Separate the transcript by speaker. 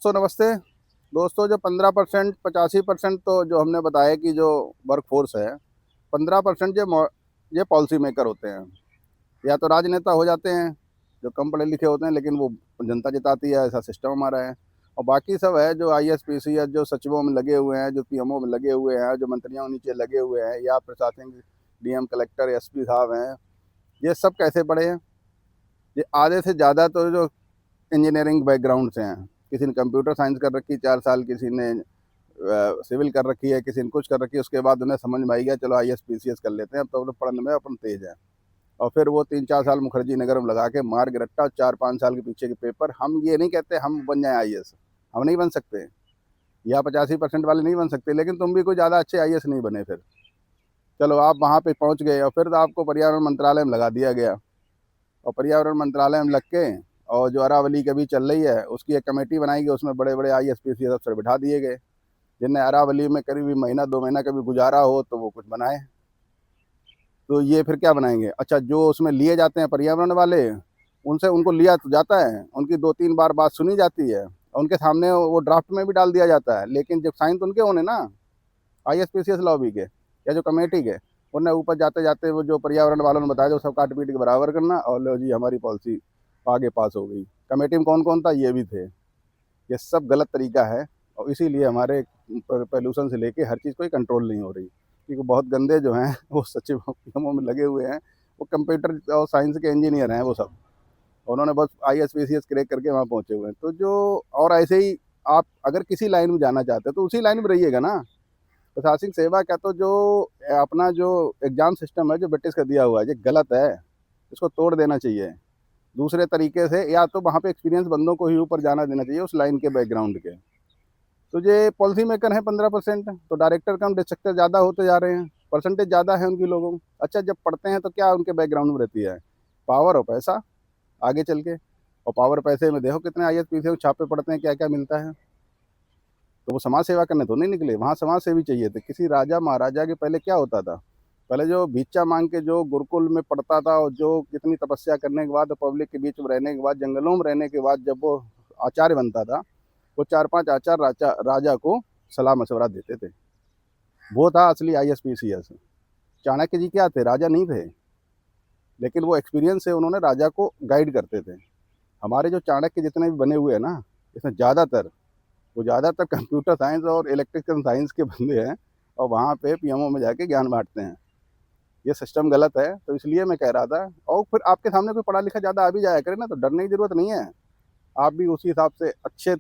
Speaker 1: नमस्ते दोस्तों। जो 15% 85% तो जो हमने बताया कि जो वर्क फोर्स है, 15% ये पॉलिसी मेकर होते हैं। या तो राजनेता हो जाते हैं जो कम पढ़े लिखे होते हैं, लेकिन वो जनता जिताती है, ऐसा सिस्टम हमारा है। और बाकी सब है जो IAS PCS जो सचिवों में लगे हुए हैं, जो PMO में लगे हुए हैं, जो मंत्रियों के नीचे लगे हुए हैं, या प्रशासनिक DM कलेक्टर SP साहब हैं। ये सब कैसे पढ़े हैं? ये आधे से ज़्यादा तो जो इंजीनियरिंग बैकग्राउंड से हैं। किसी ने कंप्यूटर साइंस कर रखी 4 साल, किसी ने सिविल कर रखी है, किसी ने कुछ कर रखी है। उसके बाद उन्हें समझ में आई गया चलो IAS PCS कर लेते हैं, अब तो अपने पढ़ने में अपन तेज है। और फिर वो 3-4 साल मुखर्जी नगर में लगा के मार के रट्टा, 4-5 साल के पीछे के पेपर। हम ये नहीं कहते हम बन जाए IAS, हम नहीं बन सकते, या 85% वाले नहीं बन सकते, लेकिन तुम भी कोई ज़्यादा अच्छे IAS नहीं बने। फिर चलो आप वहाँ पे पहुँच गए, और फिर तो आपको पर्यावरण मंत्रालय में लगा दिया गया। और पर्यावरण मंत्रालय में लग के, और जो अरावली कभी चल रही है उसकी एक कमेटी बनाई गई, उसमें बड़े बड़े IAS PCS अफसर बिठा दिए गए, जिनने अरावली में करीब महीना 2 महीना कभी गुजारा हो तो वो कुछ बनाए। तो ये फिर क्या बनाएंगे? अच्छा, जो उसमें लिए जाते हैं पर्यावरण वाले, उनसे उनको लिया तो जाता है, उनकी 2-3 बार बात सुनी जाती है, और उनके सामने वो ड्राफ्ट में भी डाल दिया जाता है, लेकिन जब साइन तो उनके होने ना, IAS PCS लॉबी के या जो कमेटी के। उन्हें ऊपर जाते जाते वो जो पर्यावरण वालों ने बताया, जो सब काट पीट के बराबर करना, और लो जी हमारी पॉलिसी आगे पास हो गई। कमेटी में कौन कौन था? ये भी थे। ये सब गलत तरीका है, और इसीलिए हमारे पोल्यूशन से लेके हर चीज़ कोई कंट्रोल नहीं हो रही, क्योंकि बहुत गंदे जो हैं वो सचिव PMO में लगे हुए हैं। वो कंप्यूटर और साइंस के इंजीनियर हैं वो सब, उन्होंने बस IAS PCS क्रैक करके वहाँ पहुँचे हुए हैं। तो जो, और ऐसे ही आप अगर किसी लाइन में जाना चाहते हैं तो उसी लाइन में रहिएगा ना। प्रशासनिक सेवा का तो जो अपना जो एग्ज़ाम सिस्टम है जो ब्रिटिश का दिया हुआ है, ये गलत है, इसको तोड़ देना चाहिए। दूसरे तरीके से, या तो वहाँ पे एक्सपीरियंस बंदों को ही ऊपर जाना देना चाहिए उस लाइन के बैकग्राउंड के। तो ये पॉलिसी मेकर हैं 15%, तो डायरेक्टर कम डिस्ट्रक्टर ज़्यादा होते जा रहे हैं, परसेंटेज ज़्यादा है उनकी लोगों को। अच्छा, जब पढ़ते हैं तो क्या उनके बैकग्राउंड में रहती है? पावर और पैसा आगे चल के। और पावर पैसे में देखो कितने IAS PCS छापे पड़ते हैं, क्या क्या मिलता है। तो वो समाज सेवा करने तो नहीं निकले, वहाँ समाज सेवी चाहिए थे। किसी राजा महाराजा के पहले क्या होता था? पहले जो भिक्षा मांग के जो गुरुकुल में पढ़ता था, और जो कितनी तपस्या करने के बाद, पब्लिक के बीच में रहने के बाद, जंगलों में रहने के बाद, जब वो आचार्य बनता था, वो 4-5 आचार्य राजा को सलाह मशवरा देते थे। वो था असली IAS PCS। चाणक्य जी क्या थे? राजा नहीं थे, लेकिन वो एक्सपीरियंस से उन्होंने राजा को गाइड करते थे। हमारे जो चाणक्य जितने भी बने हुए हैं ना, इसमें ज़्यादातर कंप्यूटर साइंस और इलेक्ट्रिकल साइंस के बंदे हैं, और वहाँ पे PMO में जाके ज्ञान बांटते हैं। ये सिस्टम गलत है, तो इसलिए मैं कह रहा था। और फिर आपके सामने कोई पढ़ा लिखा ज़्यादा आ भी जाया करे ना, तो डरने की ज़रूरत नहीं है। आप भी उसी हिसाब से अच्छे